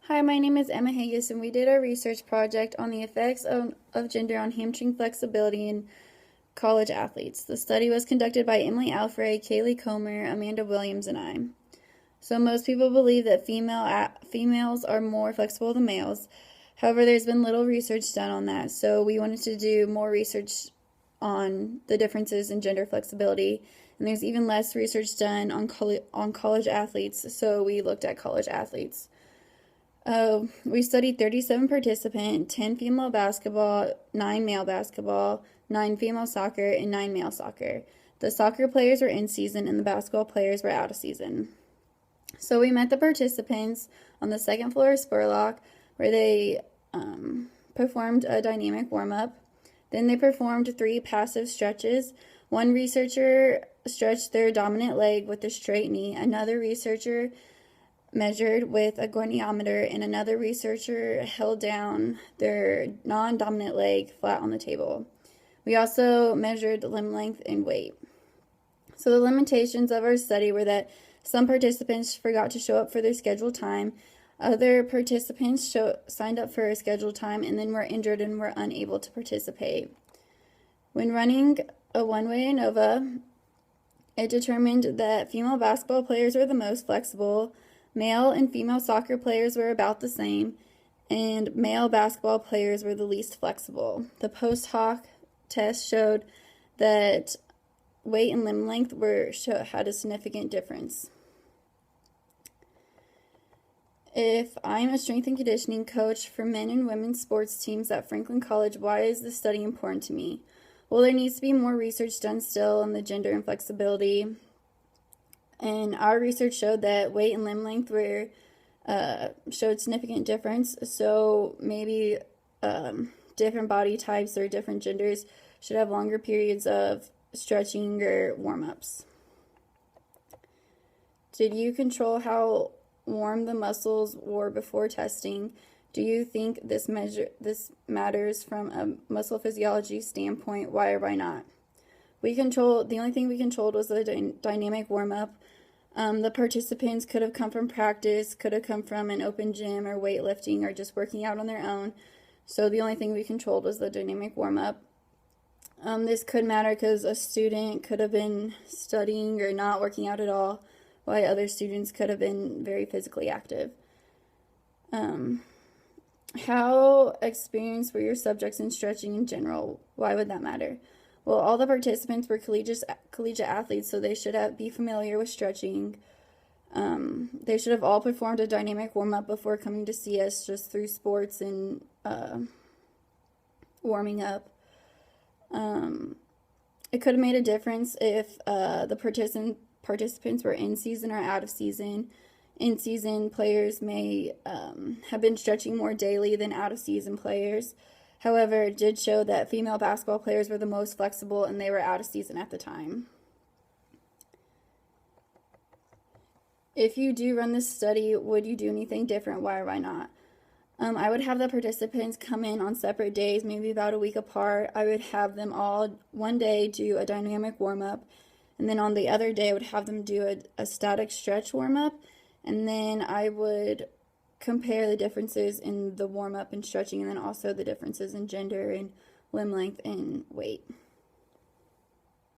Hi, my name is Emma Hagist, and we did a research project on the effects of gender on hamstring flexibility in college athletes. The study was conducted by Emily Alfred, Kaylee Comer, Amanda Williams, and I. So most people believe that females are more flexible than males. However, there's been little research done on that, so we wanted to do more research on the differences in gender flexibility. And there's even less research done on college athletes, so we looked at college athletes. We studied 37 participants, 10 female basketball, 9 male basketball, 9 female soccer, and 9 male soccer. The soccer players were in season and the basketball players were out of season. So we met the participants on the second floor of Spurlock, where they performed a dynamic warm-up. Then they performed 3 passive stretches. One researcher stretched their dominant leg with a straight knee. Another researcher measured with a goniometer, and another researcher held down their non-dominant leg flat on the table. We also measured limb length and weight. So the limitations of our study were that some participants forgot to show up for their scheduled time. Other participants signed up for a scheduled time and then were injured and were unable to participate. When running a one-way ANOVA, it determined that female basketball players were the most flexible, male and female soccer players were about the same, and male basketball players were the least flexible. The post hoc test showed that weight and limb length had a significant difference. If I'm a strength and conditioning coach for men and women's sports teams at Franklin College, why is this study important to me? Well, there needs to be more research done still on the gender and flexibility. And our research showed that weight and limb length showed significant difference. So maybe different body types or different genders should have longer periods of stretching or warm-ups. Did you control how warm the muscles were before testing? Do you think this matters from a muscle physiology standpoint? Why or why not? The only thing we controlled was the dynamic warm-up. The participants could have come from practice, could have come from an open gym or weightlifting or just working out on their own. So the only thing we controlled was the dynamic warm-up. This could matter because a student could have been studying or not working out at all, while other students could have been very physically active. How experienced were your subjects in stretching in general? Why would that matter? Well, all the participants were collegiate athletes, so they should be familiar with stretching. They should have all performed a dynamic warm-up before coming to see us just through sports and warming up. It could have made a difference if the participants were in season or out of season. In-season players may have been stretching more daily than out-of-season players. However, it did show that female basketball players were the most flexible and they were out of season at the time. If you do run this study, would you do anything different? Why or why not? I would have the participants come in on separate days, maybe about a week apart. I would have them all one day do a dynamic warm-up, and then on the other day I would have them do a static stretch warm-up, and then I would compare the differences in the warm-up and stretching, and then also the differences in gender and limb length and weight.